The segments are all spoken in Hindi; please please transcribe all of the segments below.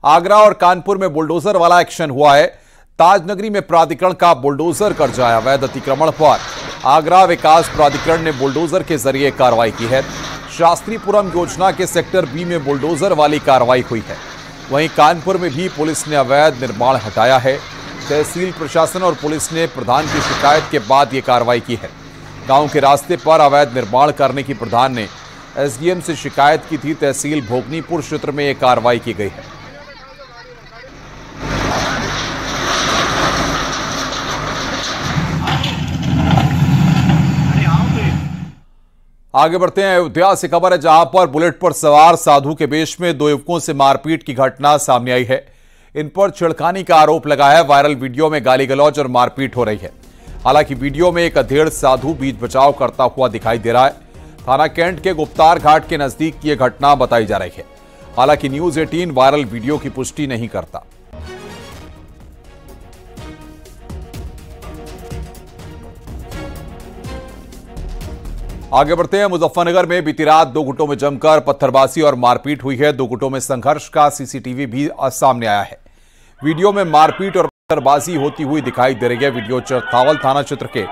आगरा और कानपुर में बुलडोजर वाला एक्शन हुआ है। ताजनगरी में प्राधिकरण का बुलडोजर कर जाया अवैध अतिक्रमण पर आगरा विकास प्राधिकरण ने बुलडोजर के जरिए कार्रवाई की है। शास्त्रीपुरम योजना के सेक्टर बी में बुलडोजर वाली कार्रवाई हुई है। वहीं कानपुर में भी पुलिस ने अवैध निर्माण हटाया है। तहसील प्रशासन और पुलिस ने प्रधान की शिकायत के बाद ये कार्रवाई की है। गांव के रास्ते पर अवैध निर्माण करने की प्रधान ने एसडीएम से शिकायत की थी। तहसील भोगनीपुर क्षेत्र में यह कार्रवाई की गई है। आगे बढ़ते हैं। अयोध्या से खबर है, जहां पर बुलेट पर सवार साधु के वेश में दो युवकों से मारपीट की घटना सामने आई है। इन पर छेड़खानी का आरोप लगा है। वायरल वीडियो में गाली गलौज और मारपीट हो रही है। हालांकि वीडियो में एक अधेड़ साधु बीच बचाव करता हुआ दिखाई दे रहा है। थाना कैंट के गुप्तार घाट के नजदीक ये घटना बताई जा रही है। हालांकि न्यूज 18 वायरल वीडियो की पुष्टि नहीं करता। आगे बढ़ते हैं। मुजफ्फरनगर में बीती रात दो गुटों में जमकर पत्थरबाजी और मारपीट हुई है। दो गुटों में संघर्ष का सीसीटीवी भी सामने आया है। वीडियो में मारपीट और पत्थरबाजी होती हुई दिखाई दे रही है। वीडियो चरथावल थाना क्षेत्र के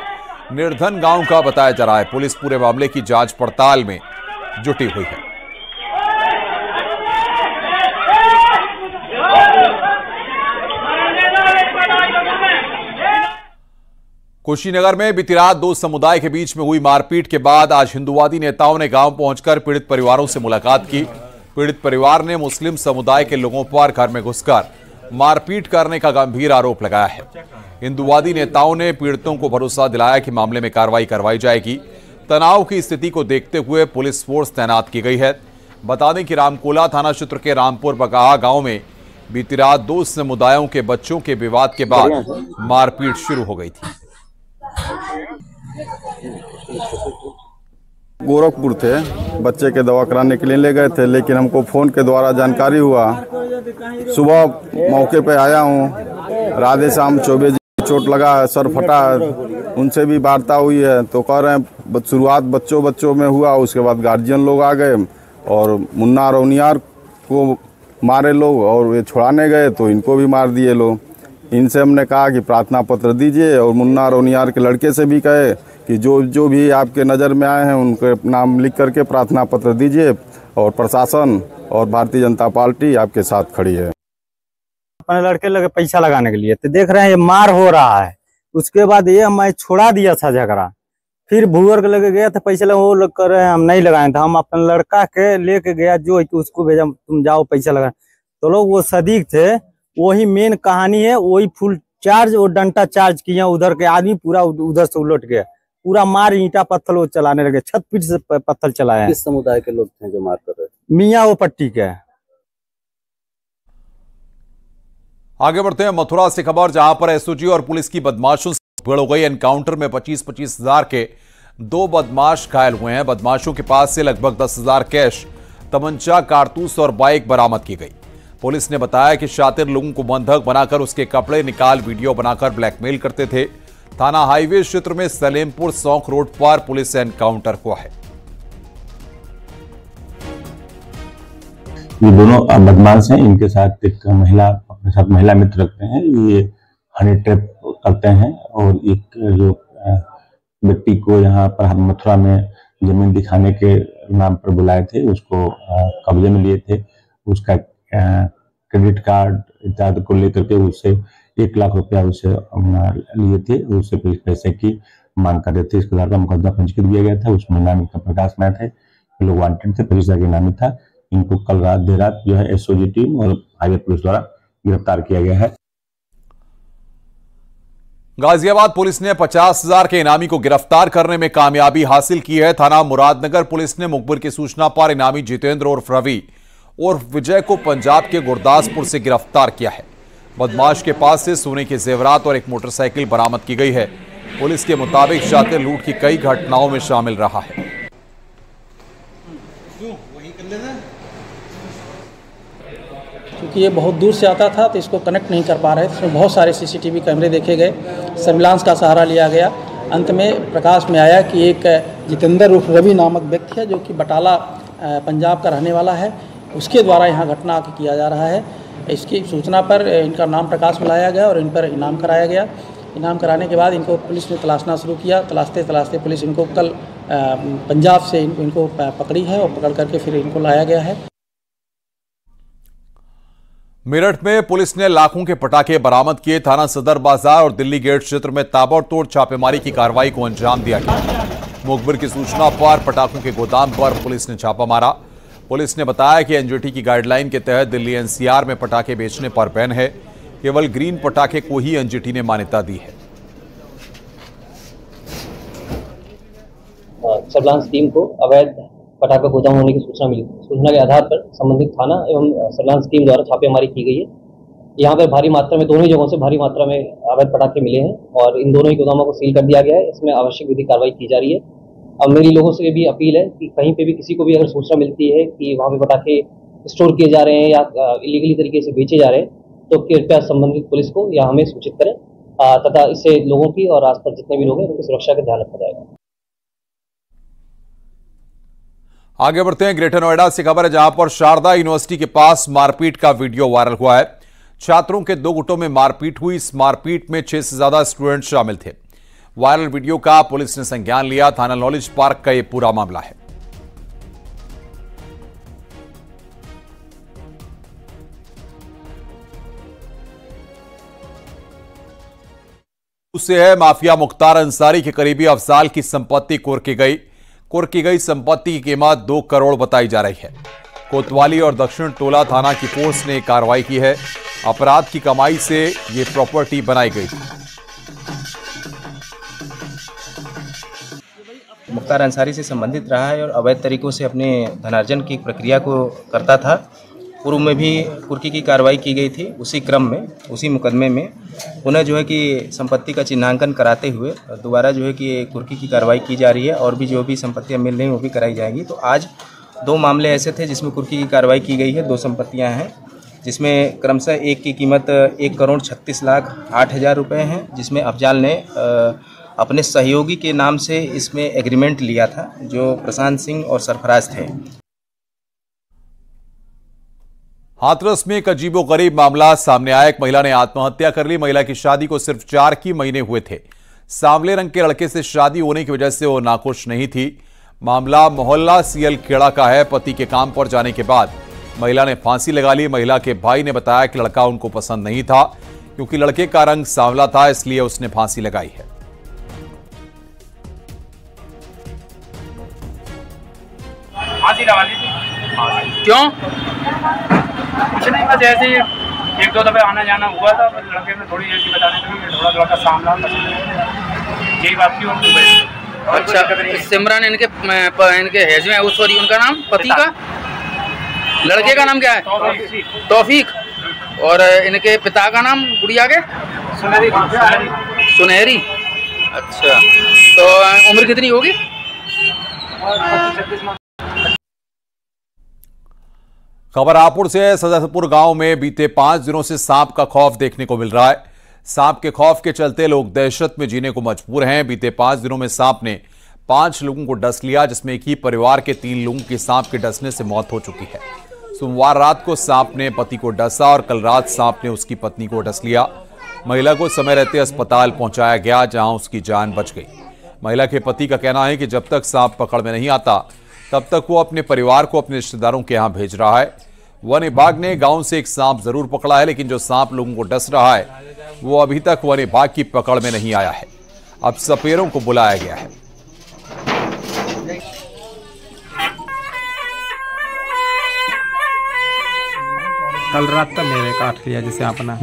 निर्धन गांव का बताया जा रहा है। पुलिस पूरे मामले की जांच पड़ताल में जुटी हुई है। कुशीनगर में बीती रात दो समुदाय के बीच में हुई मारपीट के बाद आज हिंदुवादी नेताओं ने गांव पहुंचकर पीड़ित परिवारों से मुलाकात की। पीड़ित परिवार ने मुस्लिम समुदाय के लोगों पर घर में घुसकर मारपीट करने का गंभीर आरोप लगाया है। हिंदुवादी नेताओं ने पीड़ितों को भरोसा दिलाया कि मामले में कार्रवाई करवाई जाएगी। तनाव की स्थिति को देखते हुए पुलिस फोर्स तैनात की गई है। बता दें कि रामकोला थाना क्षेत्र के रामपुर बगाहा गांव में बीती रात दो समुदायों के बच्चों के विवाद के बाद मारपीट शुरू हो गई थी। गोरखपुर थे, बच्चे के दवा कराने के लिए ले गए थे, लेकिन हमको फ़ोन के द्वारा जानकारी हुआ। सुबह मौके पे आया हूँ। राधे श्याम चौबे जी चोट लगा है, सर फटा है, उनसे भी वार्ता हुई है। तो कह रहे हैं शुरुआत बच्चों में हुआ, उसके बाद गार्जियन लोग आ गए और मुन्ना रौनियार को मारे लोग और ये छुड़ाने गए तो इनको भी मार दिए लोग। इनसे हमने कहा कि प्रार्थना पत्र दीजिए और मुन्ना रौनियार के लड़के से भी कहे कि जो भी आपके नज़र में आए हैं उनके नाम लिख करके प्रार्थना पत्र दीजिए और प्रशासन और भारतीय जनता पार्टी आपके साथ खड़ी है। अपने लड़के लगे पैसा लगाने के लिए तो देख रहे हैं ये मार हो रहा है। उसके बाद ये मैं छोड़ा दिया था झगड़ा, फिर भूअर के लगे गया था पैसा लगा, वो लोग कर रहे हैं हम नहीं लगाए थे। हम अपने लड़का के लेके गया जो है कि उसको भेजा, तुम जाओ पैसा लगा। तो लोग वो सदीक थे, वही मेन कहानी है। वही फुल चार्ज और डंटा चार्ज किया, उधर के आदमी पूरा उधर से उलट गया, पूरा मार ईंटा पत्थर वो चलाने लगे, छत पीट से पत्थर चलाया। किस समुदाय के लोग थे जो मार कर रहे थे? मियाँ वो पट्टी के। आगे बढ़ते हैं मथुरा से खबर, जहां पर एसओजी और पुलिस की बदमाशों से भिड़ हो गई। एनकाउंटर में 25-25 हजार के दो बदमाश घायल हुए हैं। बदमाशों के पास से लगभग 10 हजार कैश, तमंचा, कारतूस और बाइक बरामद की गई। पुलिस ने बताया कि शातिर लोगों को बंधक बनाकर उसके कपड़े निकाल वीडियो बनाकर ब्लैकमेल करते थे। थाना हाईवे क्षेत्र में सलेमपुर सौंक रोड पर पुलिस से एनकाउंटर हुआ है। ये दोनों बदमाश हैं। इनके साथ एक महिला, अपने साथ महिला मित्र रखते हैं। ये हनी ट्रैप करते हैं और एक जो व्यक्ति को यहाँ पर मथुरा में जमीन दिखाने के नाम पर बुलाए थे, उसको कब्जे में लिए थे। उसका क्रेडिट कार्ड इत्यादि को लेकर के उससे 1 लाख रुपया उसे लिए थे। उससे पैसे की मांग कर रहे थे। इसके आधार पर मुकदमा पंजीकृत किया गया था। उसमें नामी का प्रकाश नाथ है, लोग वांटेड थे, परिचय के नामी था। इनको कल रात देर रात जो है एसओजी टीम और हाईवे पुलिस द्वारा गिरफ्तार किया गया है। गाजियाबाद पुलिस ने 50,000 के इनामी को गिरफ्तार करने में कामयाबी हासिल की है। थाना मुरादनगर पुलिस ने मुखबिर की सूचना पर इनामी जितेंद्र और रवि और विजय को पंजाब के गुरदासपुर से गिरफ्तार किया है। बदमाश के पास से सोने के जेवरात और एक मोटरसाइकिल बरामद की गई है। पुलिस के मुताबिक शातिर लूट की कई घटनाओं में शामिल रहा है। क्योंकि ये बहुत दूर से आता था तो इसको कनेक्ट नहीं कर पा रहे थे। इसमें बहुत सारे सीसीटीवी कैमरे देखे गए, सर्विलांस का सहारा लिया गया। अंत में प्रकाश में आया कि एक जितेंद्र उर्फ रवि नामक व्यक्ति है जो कि बटाला पंजाब का रहने वाला है, उसके द्वारा यहाँ घटना किया जा रहा है। इसकी सूचना पर इनका नाम प्रकाश में लाया गया और इन पर इनाम कराया गया। इनाम कराने के बाद इनको पुलिस ने तलाशना शुरू किया। तलाशते तलाशते पुलिस इनको कल पंजाब से इनको पकड़ी है और पकड़ करके फिर इनको लाया गया है। मेरठ में पुलिस ने लाखों के पटाखे बरामद किए। थाना सदर बाजार और दिल्ली गेट क्षेत्र में ताबड़तोड़ छापेमारी की कार्रवाई को अंजाम दिया गया। मुखबिर की सूचना पर पटाखों के गोदाम पर पुलिस ने छापा मारा। पुलिस ने बताया कि एनजीटी की गाइडलाइन के तहत दिल्ली एनसीआर में पटाखे बेचने पर बैन है। केवल ग्रीन पटाखे को ही एनजीटी ने मान्यता दी है। सर्विलांस टीम को अवैध पटाखा गोदाम होने की सूचना मिली। सूचना के आधार पर संबंधित थाना एवं सर्विलांस टीम द्वारा छापेमारी की गई है। यहाँ पर भारी मात्रा में दोनों ही जगहों से भारी मात्रा में अवैध पटाखे मिले हैं और इन दोनों ही गोदामों को सील कर दिया गया है। इसमें आवश्यक विधिक कार्रवाई की जा रही है। अब मेरी लोगों से भी अपील है कि कहीं पे भी किसी को भी अगर सूचना मिलती है कि वहाँ पे पटाखे स्टोर किए जा रहे हैं या इलीगली तरीके से बेचे जा रहे हैं तो कृपया संबंधित पुलिस को या हमें सूचित करें तथा इससे लोगों की और आसपास जितने भी लोग हैं उनकी सुरक्षा का ध्यान रखा जाएगा। आगे बढ़ते हैं। ग्रेटर नोएडा से खबर है जहां पर शारदा यूनिवर्सिटी के पास मारपीट का वीडियो वायरल हुआ है। छात्रों के 2 गुटों में मारपीट हुई। इस मारपीट में 6 से ज्यादा स्टूडेंट शामिल थे। वायरल वीडियो का पुलिस ने संज्ञान लिया। थाना नॉलेज पार्क का यह पूरा मामला है। उससे है माफिया मुख्तार अंसारी के करीबी अफजाल की संपत्ति कुर्की गई संपत्ति की कीमत 2 करोड़ बताई जा रही है। कोतवाली और दक्षिण टोला थाना की फोर्स ने कार्रवाई की है। अपराध की कमाई से ये प्रॉपर्टी बनाई गई थी। मुख्तार अंसारी से संबंधित रहा है और अवैध तरीकों से अपने धनार्जन की प्रक्रिया को करता था। पूर्व में भी कुर्की की कार्रवाई की गई थी। उसी क्रम में उसी मुकदमे में पुनः जो है कि संपत्ति का चिन्हांकन कराते हुए दोबारा जो है कि कुर्की की कार्रवाई की जा रही है और भी जो भी संपत्तियां मिल रही हैं वो भी कराई जाएंगी। तो आज 2 मामले ऐसे थे जिसमें कुर्की की कार्रवाई की गई है। 2 संपत्तियां हैं जिसमें क्रमशः एक की कीमत 1,36,08,000 रुपये है, जिसमें अफजाल ने अपने सहयोगी के नाम से इसमें एग्रीमेंट लिया था जो प्रशांत सिंह और सरफराज थे। हाथरस में एक अजीबोगरीब मामला सामने आया। एक महिला ने आत्महत्या कर ली। महिला की शादी को सिर्फ 4 ही महीने हुए थे। सांवले रंग के लड़के से शादी होने की वजह से वो नाखुश नहीं थी। मामला मोहल्ला सीएल खेड़ा का है। पति के काम पर जाने के बाद महिला ने फांसी लगा ली। महिला के भाई ने बताया कि लड़का उनको पसंद नहीं था क्योंकि लड़के का रंग सांवला था, इसलिए उसने फांसी लगाई है। फांसी लगा ली थी। क्यों? कुछ नहीं, बस ऐसे ही 1-2 दफे आना जाना हुआ था। लड़के में थोड़ी ऐसी बताने लगी थोड़ा लड़का सामना यही बात की। अच्छा, सिमरन इनके हेज में सॉरी उनका नाम पति का, लड़के का नाम क्या है? तौफीक। और इनके पिता का नाम गुड़िया के सुनहरी। अच्छा, तो उम्र कितनी होगी? खबर रायपुर से। सदरपुर गांव में बीते 5 दिनों से सांप का खौफ देखने को मिल रहा है। सांप के खौफ के चलते लोग दहशत में जीने को मजबूर हैं। बीते 5 दिनों में सांप ने 5 लोगों को डस लिया, जिसमें एक ही परिवार के 3 लोगों की सांप के डसने से मौत हो चुकी है। सोमवार रात को सांप ने पति को डसा और कल रात सांप ने उसकी पत्नी को डस लिया। महिला को समय रहते अस्पताल पहुंचाया गया, जहां उसकी जान बच गई। महिला के पति का कहना है कि जब तक सांप पकड़ में नहीं आता तब तक वो अपने परिवार को अपने रिश्तेदारों के यहां भेज रहा है। वन विभाग ने गांव से एक सांप जरूर पकड़ा है, लेकिन जो सांप लोगों को डस रहा है वो अभी तक वन विभाग की पकड़ में नहीं आया है। अब सपेरों को बुलाया गया है। कल रात तक मेरे काट लिया जैसे अपना,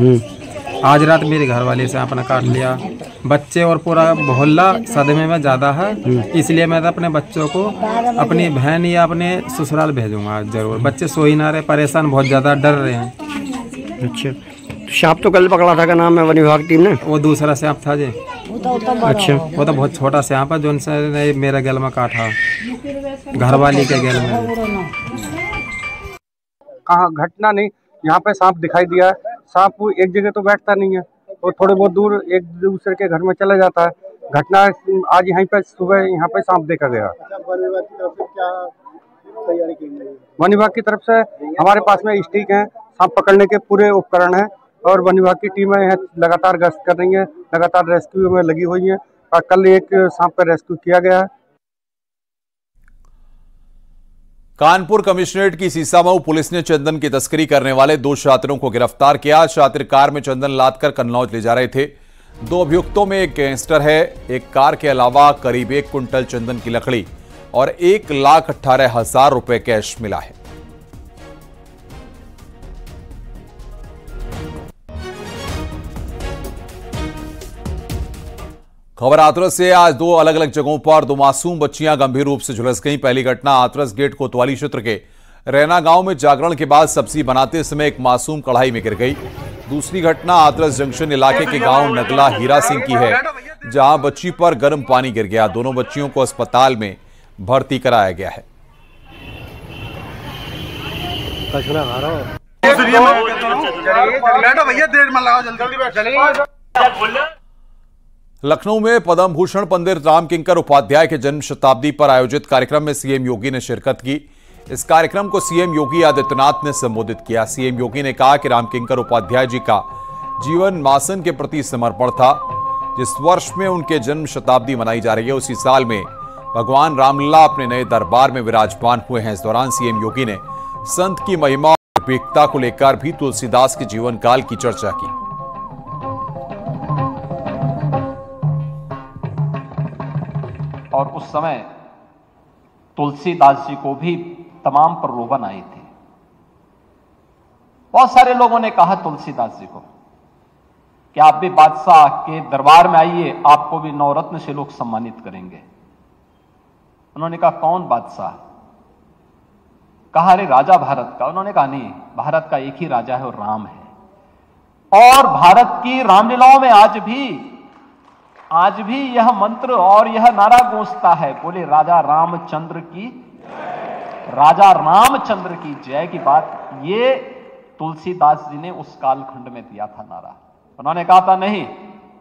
आज रात मेरे घर वाले से अपना काट लिया। बच्चे और पूरा मोहल्ला सदमे में ज़्यादा है, इसलिए मैं अपने बच्चों को अपनी बहन या अपने ससुराल भेजूंगा जरूर। बच्चे सो ही ना रहे, परेशान बहुत ज़्यादा डर रहे हैं। अच्छा, तो सांप तो कल पकड़ा था, का नाम है वन विभाग टीम ने? वो दूसरा सांप था जी। अच्छा, वो तो बहुत छोटा सांप है जो उनसे मेरे गल में काटा, घरवाली के गल में। कहाँ घटना नहीं, यहाँ पे सांप दिखाई दिया है। सांप एक जगह तो बैठता नहीं है, वो थोड़े बहुत दूर एक दूसरे के घर में चला जाता है। घटना आज यहीं पे सुबह यहाँ पे सांप देखा गया। वन विभाग की तरफ से हमारे पास में स्टिक है, सांप पकड़ने के पूरे उपकरण हैं और वन विभाग की टीमें यहाँ लगातार गश्त कर रही हैं, लगातार रेस्क्यू में लगी हुई हैं और कल एक सांप का रेस्क्यू किया गया है। कानपुर कमिश्नरेट की सीसामऊ पुलिस ने चंदन की तस्करी करने वाले 2 शातिरों को गिरफ्तार किया। शातिर कार में चंदन लादकर कन्नौज ले जा रहे थे। 2 अभियुक्तों में एक गैंगस्टर है। एक कार के अलावा करीब 1 कुंटल चंदन की लकड़ी और 1,18,000 रुपए कैश मिला है। खबर हाथरस से। आज 2 अलग अलग जगहों पर 2 मासूम बच्चियां गंभीर रूप से झुलस गईं। पहली घटना हाथरस गेट कोतवाली क्षेत्र के रैना गांव में जागरण के बाद सब्जी बनाते समय एक मासूम कढ़ाई में गिर गई। दूसरी घटना हाथरस जंक्शन इलाके के गांव नगला हीरा सिंह की है, जहां बच्ची पर गर्म पानी गिर गया। दोनों बच्चियों को अस्पताल में भर्ती कराया गया है। लखनऊ में पद्म भूषण पंडित रामकिंकर उपाध्याय के जन्म शताब्दी पर आयोजित कार्यक्रम में सीएम योगी ने शिरकत की। इस कार्यक्रम को सीएम योगी आदित्यनाथ ने संबोधित किया। सीएम योगी ने कहा कि रामकिंकर उपाध्याय जी का जीवन मासन के प्रति समर्पण था। जिस वर्ष में उनके जन्म शताब्दी मनाई जा रही है, उसी साल में भगवान रामलला अपने नए दरबार में विराजमान हुए हैं। इस दौरान सीएम योगी ने संत की महिमा और एकता को लेकर भी तुलसीदास के जीवन काल की चर्चा की। और उस समय तुलसीदास जी को भी तमाम प्रलोभन आए थे। बहुत सारे लोगों ने कहा तुलसीदास जी को कि आप भी बादशाह के दरबार में आइए, आपको भी नवरत्न से लोग सम्मानित करेंगे। उन्होंने कहा कौन बादशाह? कहा अरे राजा भारत का। उन्होंने कहा नहीं, भारत का एक ही राजा है और राम है। और भारत की रामलीलाओं में आज भी यह मंत्र और यह नारा गूंजता है, बोले राजा रामचंद्र की जय की बात ये तुलसीदास जी ने उस कालखंड में दिया था नारा। उन्होंने कहा था नहीं,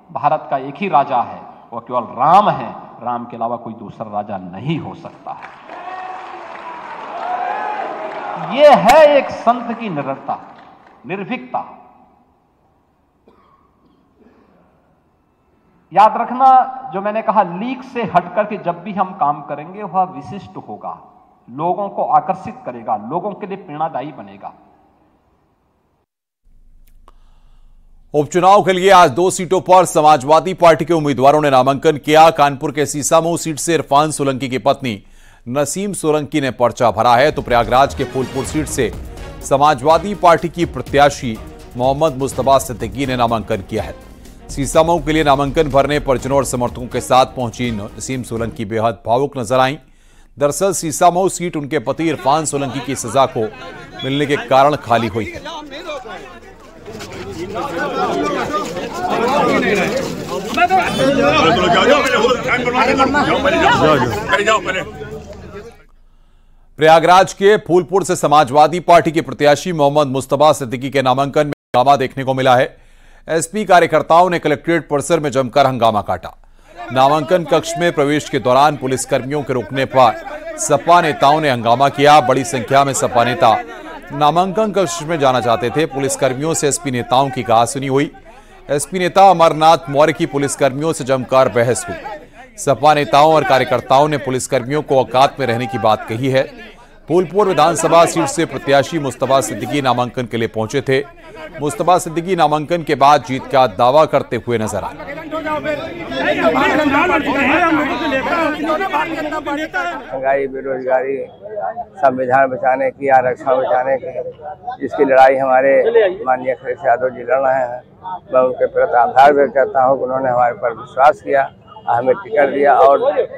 भारत का एक ही राजा है, वो केवल राम है, राम के अलावा कोई दूसरा राजा नहीं हो सकता है। ये है एक संत की निडरता, निर्भीकता। याद रखना, जो मैंने कहा लीक से हटकर के जब भी हम काम करेंगे वह विशिष्ट होगा, लोगों को आकर्षित करेगा, लोगों के लिए प्रेरणादायी बनेगा। उपचुनाव के लिए आज 2 सीटों पर समाजवादी पार्टी के उम्मीदवारों ने नामांकन किया। कानपुर के सीसामऊ सीट से इरफान सोलंकी की पत्नी नसीम सोलंकी ने पर्चा भरा है, तो प्रयागराज के फूलपुर सीट से समाजवादी पार्टी की प्रत्याशी मोहम्मद मुस्तफा सिद्दीकी ने नामांकन किया है। सीसामऊ के लिए नामांकन भरने परिजनों और समर्थकों के साथ पहुंची नसीम सोलंकी बेहद भावुक नजर आईं। दरअसल सीसामऊ सीट उनके पति इरफान सोलंकी की सजा को मिलने के कारण खाली हुई है। प्रयागराज के फूलपुर से समाजवादी पार्टी के प्रत्याशी मोहम्मद मुस्तफा सिद्दीकी के नामांकन में हंगामा देखने को मिला है। एसपी कार्यकर्ताओं ने कलेक्ट्रेट परिसर में जमकर हंगामा काटा। नामांकन कक्ष में प्रवेश के दौरान पुलिसकर्मियों के रुकने पर सपा नेताओं ने हंगामा किया। बड़ी संख्या में सपा नेता नामांकन कक्ष में जाना चाहते थे। पुलिसकर्मियों से एसपी नेताओं की कहासुनी हुई। एसपी नेता अमरनाथ मौर्य की पुलिसकर्मियों से जमकर बहस हुई। सपा नेताओं और कार्यकर्ताओं ने पुलिसकर्मियों को औकात में रहने की बात कही है। फूलपुर विधानसभा सीट से प्रत्याशी मुस्तफा सिद्दीकी नामांकन के लिए पहुंचे थे। मुस्तफा सिद्दीकी नामांकन के बाद जीत का दावा करते हुए नजर आए। महंगाई, बेरोजगारी, संविधान बचाने की, आरक्षण बचाने की, इसकी लड़ाई हमारे माननीय अखिलेश यादव जी लड़ रहे हैं। मैं उनके प्रति आभार व्यक्त करता हूँ कि उन्होंने हमारे पर विश्वास किया, हमें टिकट दिया। और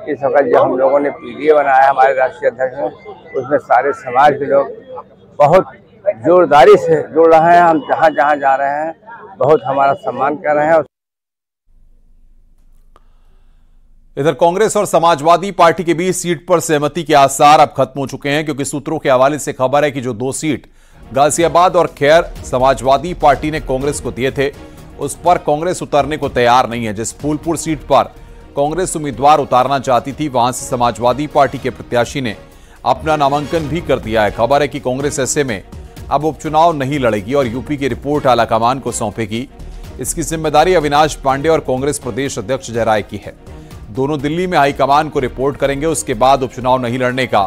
इस वक्त जो हम लोगों ने पीडीए बनाया हमारे राष्ट्रीय अध्यक्ष ने, उसमें सारे समाज के लोग बहुत जोरदारी से जुड़ रहे हैं। हम जहाँ जहाँ जा रहे हैं बहुत हमारा सम्मान कर रहे हैं। इधर कांग्रेस और समाजवादी पार्टी के बीच सीट पर सहमति के आसार अब खत्म हो चुके हैं, क्योंकि सूत्रों के हवाले से खबर है कि जो 2 सीट गाजियाबाद और खैर समाजवादी पार्टी ने कांग्रेस को दिए थे, उस पर कांग्रेस उतरने को तैयार नहीं है। जिस फूलपुर सीट पर कांग्रेस उम्मीदवार उतारना चाहती थी, वहां से समाजवादी पार्टी के प्रत्याशी ने अपना नामांकन भी कर दिया है। खबर है कि कांग्रेस ऐसे में अब उपचुनाव नहीं लड़ेगी और यूपी की रिपोर्ट आलाकमान को सौंपेगी। इसकी जिम्मेदारी अविनाश पांडे और कांग्रेस प्रदेश अध्यक्ष जयराय की है। दोनों दिल्ली में हाईकमान को रिपोर्ट करेंगे। उसके बाद उपचुनाव नहीं लड़ने का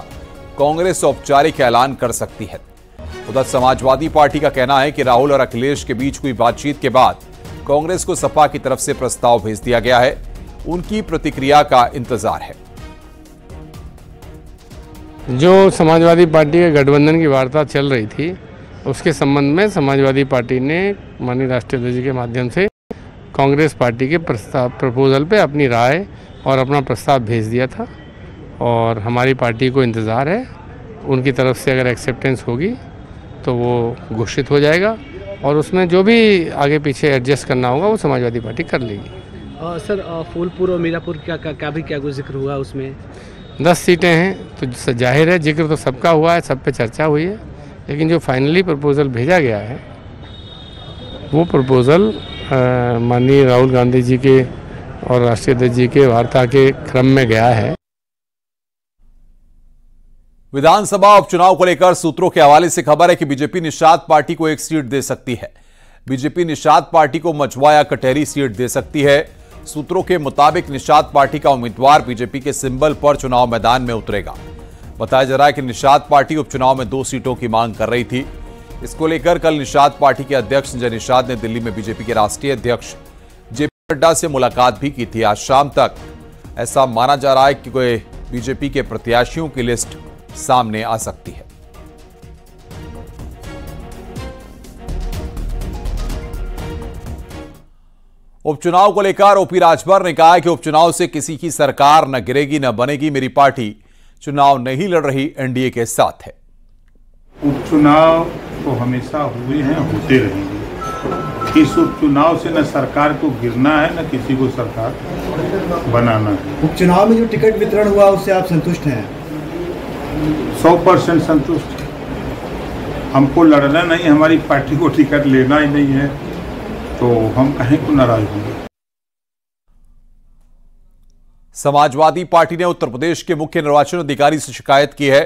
कांग्रेस औपचारिक ऐलान कर सकती है। उधर समाजवादी पार्टी का कहना है कि राहुल और अखिलेश के बीच हुई बातचीत के बाद कांग्रेस को सपा की तरफ से प्रस्ताव भेज दिया गया है। उनकी प्रतिक्रिया का इंतजार है। जो समाजवादी पार्टी के गठबंधन की वार्ता चल रही थी, उसके संबंध में समाजवादी पार्टी ने माननीय राष्ट्रीय अध्यक्ष के माध्यम से कांग्रेस पार्टी के प्रपोजल पे अपनी राय और अपना प्रस्ताव भेज दिया था और हमारी पार्टी को इंतज़ार है। उनकी तरफ से अगर एक्सेप्टेंस होगी तो वो घोषित हो जाएगा और उसमें जो भी आगे पीछे एडजस्ट करना होगा वो समाजवादी पार्टी कर लेगी। सर, फूलपुर और मीरापुर का भी क्या कुछ जिक्र हुआ उसमें? 10 सीटें हैं तो जाहिर है जिक्र तो सबका हुआ है, सब पे चर्चा हुई है, लेकिन जो फाइनली प्रपोजल भेजा गया है वो प्रपोजल माननीय राहुल गांधी जी के और राष्ट्रीय अध्यक्ष जी के वार्ता के क्रम में गया है। विधानसभा उपचुनाव को लेकर सूत्रों के हवाले से खबर है कि बीजेपी निषाद पार्टी को एक सीट दे सकती है। बीजेपी निषाद पार्टी को मचुआ या कटहरी सीट दे सकती है। सूत्रों के मुताबिक निषाद पार्टी का उम्मीदवार बीजेपी के सिंबल पर चुनाव मैदान में उतरेगा। बताया जा रहा है कि निषाद पार्टी उपचुनाव में 2 सीटों की मांग कर रही थी। इसको लेकर कल निषाद पार्टी के अध्यक्ष संजय निषाद ने दिल्ली में बीजेपी के राष्ट्रीय अध्यक्ष जेपी नड्डा से मुलाकात भी की थी। आज शाम तक ऐसा माना जा रहा है कि कोई बीजेपी के प्रत्याशियों की लिस्ट सामने आ सकती है। उपचुनाव को लेकर ओपी राजभर ने कहा कि उपचुनाव से किसी की सरकार न गिरेगी न बनेगी। मेरी पार्टी चुनाव नहीं लड़ रही, एनडीए के साथ है। उपचुनाव तो हमेशा हुए हैं, होते रहेंगे। इस उपचुनाव से न सरकार को गिरना है न किसी को सरकार बनाना है। उपचुनाव में जो टिकट वितरण हुआ उससे आप संतुष्ट हैं? 100% संतुष्ट है। हमको लड़ना नहीं, हमारी पार्टी को टिकट लेना ही नहीं है, तो हम कहीं को नाराज होंगे। समाजवादी पार्टी ने उत्तर प्रदेश के मुख्य निर्वाचन अधिकारी से शिकायत की है।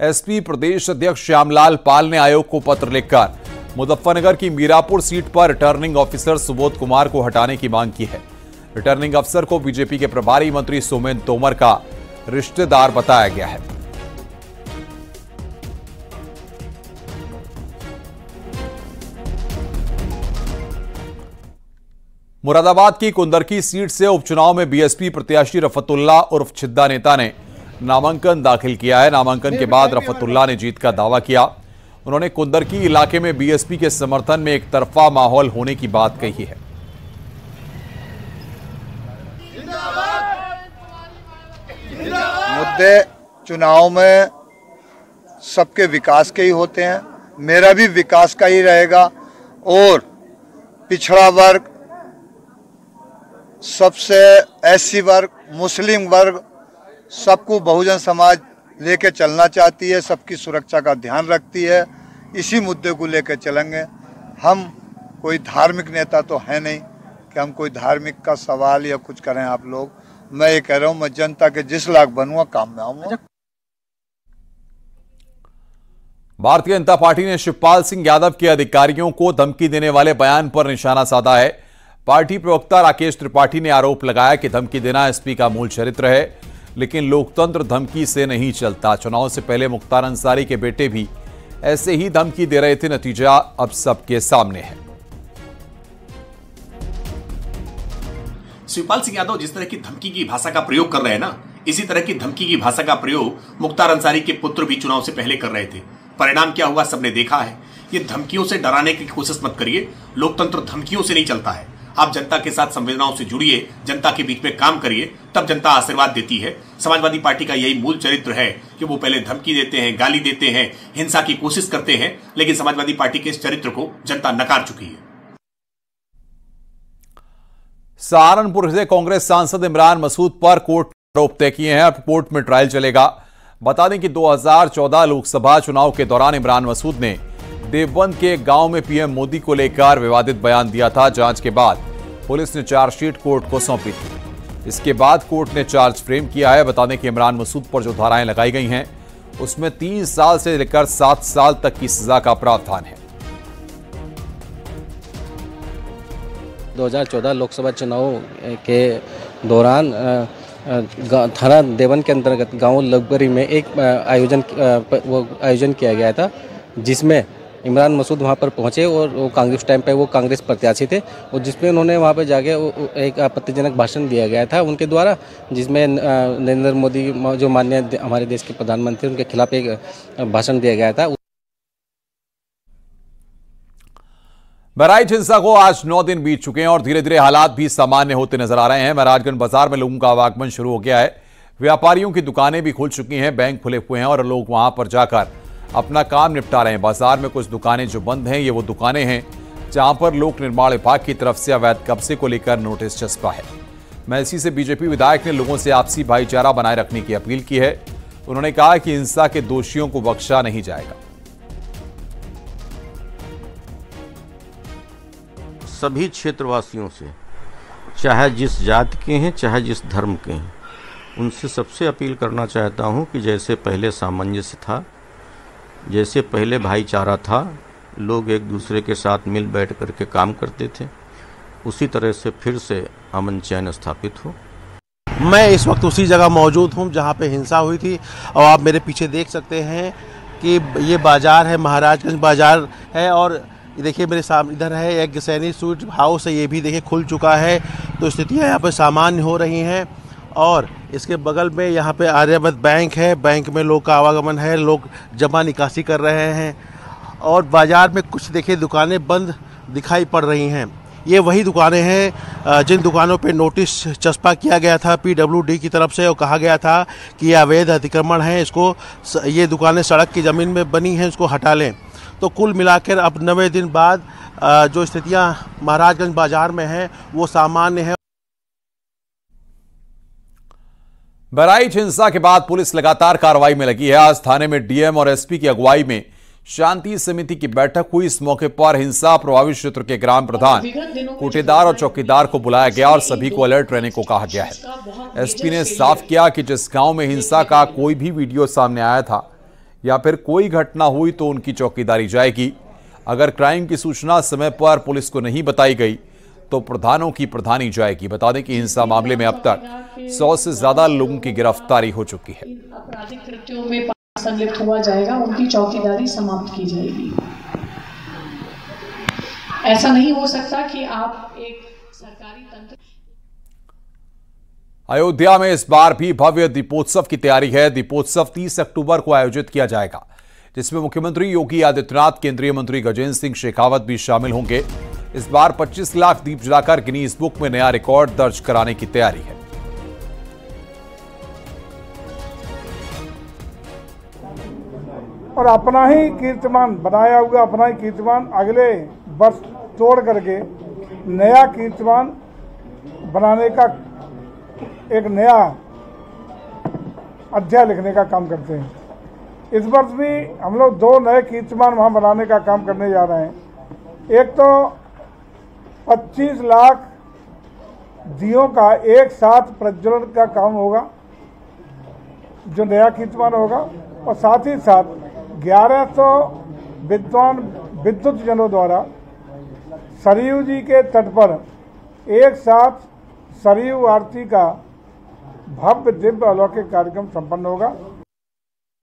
एसपी प्रदेश अध्यक्ष श्यामलाल पाल ने आयोग को पत्र लिखकर मुजफ्फरनगर की मीरापुर सीट पर रिटर्निंग ऑफिसर सुबोध कुमार को हटाने की मांग की है। रिटर्निंग अफसर को बीजेपी के प्रभारी मंत्री सोमेन तोमर का रिश्तेदार बताया गया है। मुरादाबाद की कुंदरकी सीट से उपचुनाव में बीएसपी प्रत्याशी रफतुल्ला उर्फ छिद्दा नेता ने नामांकन दाखिल किया है। नामांकन के बाद रफतुल्ला ने जीत का दावा किया। उन्होंने कुंदरकी इलाके में बीएसपी के समर्थन में एक तरफा माहौल होने की बात कही है। मुद्दे चुनाव में सबके विकास के ही होते हैं, मेरा भी विकास का ही रहेगा और पिछड़ा वर्ग, सबसे एससी वर्ग, मुस्लिम वर्ग, सबको बहुजन समाज लेके चलना चाहती है, सबकी सुरक्षा का ध्यान रखती है। इसी मुद्दे को लेकर चलेंगे। हम कोई धार्मिक नेता तो है नहीं कि हम कोई धार्मिक का सवाल या कुछ करें आप लोग। मैं ये कह रहा हूँ, मैं जनता के जिस लायक बनूंगा काम में आऊंगा। भारतीय जनता पार्टी ने शिवपाल सिंह यादव के अधिकारियों को धमकी देने वाले बयान पर निशाना साधा है। पार्टी प्रवक्ता राकेश त्रिपाठी ने आरोप लगाया कि धमकी देना एसपी का मूल चरित्र है, लेकिन लोकतंत्र धमकी से नहीं चलता। चुनाव से पहले मुख्तार अंसारी के बेटे भी ऐसे ही धमकी दे रहे थे। नतीजा अब सबके सामने है। शिवपाल सिंह यादव जिस तरह की धमकी की भाषा का प्रयोग कर रहे हैं ना, इसी तरह की धमकी की भाषा का प्रयोग मुख्तार अंसारी के पुत्र भी चुनाव से पहले कर रहे थे। परिणाम क्या हुआ सबने देखा है। ये धमकियों से डराने की कोशिश मत करिए। लोकतंत्र धमकियों से नहीं चलता है। आप जनता के साथ संवेदनाओं से जुड़िए, जनता के बीच में काम करिए, तब जनता आशीर्वाद देती है। समाजवादी पार्टी का यही मूल चरित्र है कि वो पहले धमकी देते हैं, गाली देते हैं, हिंसा की कोशिश करते हैं, लेकिन समाजवादी पार्टी के इस चरित्र को जनता नकार चुकी है। सहारनपुर से कांग्रेस सांसद इमरान मसूद पर कोर्ट ने आरोप तय किए हैं। अब कोर्ट में ट्रायल चलेगा। बता दें कि 2014 लोकसभा चुनाव के दौरान इमरान मसूद ने देवबंद के गांव में पीएम मोदी को लेकर विवादित बयान दिया था। जांच के बाद पुलिस ने चार्जशीट कोर्ट को सौंपी थी। इसके बाद कोर्ट ने चार्ज फ्रेम किया है। बता दें कि इमरान मसूद पर जो धाराएं लगाई गई हैं उसमें 3 साल से लेकर 7 साल तक की सजा का प्रावधान है। 2014 लोकसभा चुनाव के दौरान थाना देवन के अंतर्गत गांव लगबरी में एक आयोजन किया गया था, जिसमें इमरान मसूद वहां पर पहुंचे और वो कांग्रेस टाइम पे वो कांग्रेस प्रत्याशी थे, और जिसमें उन्होंने वहां पर जाके एक आपत्तिजनक भाषण दिया गया था उनके द्वारा, जिसमें नरेंद्र मोदी जो माननीय हमारे देश के प्रधानमंत्री, उनके खिलाफ एक भाषण दिया गया था। बहराइच हिंसा को आज 9 दिन बीत चुके हैं और धीरे धीरे हालात भी सामान्य होते नजर आ रहे हैं। महाराजगंज बाजार में लोगों का आवागमन शुरू हो गया है, व्यापारियों की दुकानें भी खुल चुकी हैं, बैंक खुले हुए हैं और लोग वहां पर जाकर अपना काम निपटा रहे हैं। बाजार में कुछ दुकानें जो बंद हैं, ये वो दुकानें हैं जहां पर लोक निर्माण विभाग की तरफ से अवैध कब्जे को लेकर नोटिस चस्पा है। मैसी से बीजेपी विधायक ने लोगों से आपसी भाईचारा बनाए रखने की अपील की है। उन्होंने कहा कि हिंसा के दोषियों को बख्शा नहीं जाएगा। सभी क्षेत्रवासियों से, चाहे जिस जाति के हैं चाहे जिस धर्म के हैं, उनसे सबसे अपील करना चाहता हूं कि जैसे पहले सामंजस्य था, जैसे पहले भाईचारा था, लोग एक दूसरे के साथ मिल बैठ करके काम करते थे, उसी तरह से फिर से अमन चैन स्थापित हो। मैं इस वक्त उसी जगह मौजूद हूं जहां पे हिंसा हुई थी, और आप मेरे पीछे देख सकते हैं कि ये बाजार है, महाराजगंज बाजार है, और देखिए मेरे सामने इधर है एक सैनिक स्वीट हाउस है, ये भी देखिए खुल चुका है। तो स्थितियाँ यहाँ पे सामान्य हो रही हैं, और इसके बगल में यहाँ पे आर्यावर्त बैंक है, बैंक में लोग का आवागमन है, लोग जमा निकासी कर रहे हैं, और बाज़ार में कुछ देखिए दुकानें बंद दिखाई पड़ रही हैं। ये वही दुकानें हैं जिन दुकानों पे नोटिस चस्पा किया गया था PWD की तरफ से, और कहा गया था कि ये अवैध अतिक्रमण है, इसको ये दुकानें सड़क की ज़मीन में बनी हैं, इसको हटा लें। तो कुल मिलाकर अब 90 दिन बाद जो स्थितियां महाराजगंज बाजार में हैं वो सामान्य है। बहराइच हिंसा के बाद पुलिस लगातार कार्रवाई में लगी है। आज थाने में डीएम और एसपी की अगुवाई में शांति समिति की बैठक हुई। इस मौके पर हिंसा प्रभावित क्षेत्र के ग्राम प्रधान, कोटेदार और चौकीदार को बुलाया गया और सभी को अलर्ट रहने को कहा गया है। एसपी ने साफ किया कि जिस गांव में हिंसा का कोई भी वीडियो सामने आया था या फिर कोई घटना हुई तो उनकी चौकीदारी जाएगी। अगर क्राइम की सूचना समय पर पुलिस को नहीं बताई गई तो प्रधानों की प्रधानी जाएगी। बता दें कि हिंसा मामले में अब तक 100 से ज्यादा लोगों की गिरफ्तारी हो चुकी है। आपराधिक कृत्यों में संलिप्त हुआ जाएगा, उनकी चौकीदारी समाप्त की जाएगी। ऐसा नहीं हो सकता कि आप एक सरकारी तंत्र। अयोध्या में इस बार भी भव्य दीपोत्सव की तैयारी है। दीपोत्सव 30 अक्टूबर को आयोजित किया जाएगा, जिसमें मुख्यमंत्री योगी आदित्यनाथ, केंद्रीय मंत्री गजेंद्र सिंह शेखावत भी शामिल होंगे। इस बार 25 लाख दीप जलाकर गिनीज बुक में नया रिकॉर्ड दर्ज कराने की तैयारी है। और अपना ही कीर्तिमान बनाया हुआ, अपना ही कीर्तिमान अगले वर्ष तोड़ करके नया कीर्तिमान बनाने का एक नया अध्याय लिखने का काम करते हैं। इस वर्ष भी हम लोग 2 नए कीर्तिमान वहाँ बनाने का काम करने जा रहे हैं। एक तो 25 लाख दियों का एक साथ प्रज्वलन का काम होगा, जो नया कीर्तिमान होगा, और साथ ही साथ 1100 विद्वान विद्युत जनों द्वारा सरयू जी के तट पर एक साथ सरयू आरती का भव्य दिव्य अलौकिक कार्यक्रम संपन्न होगा।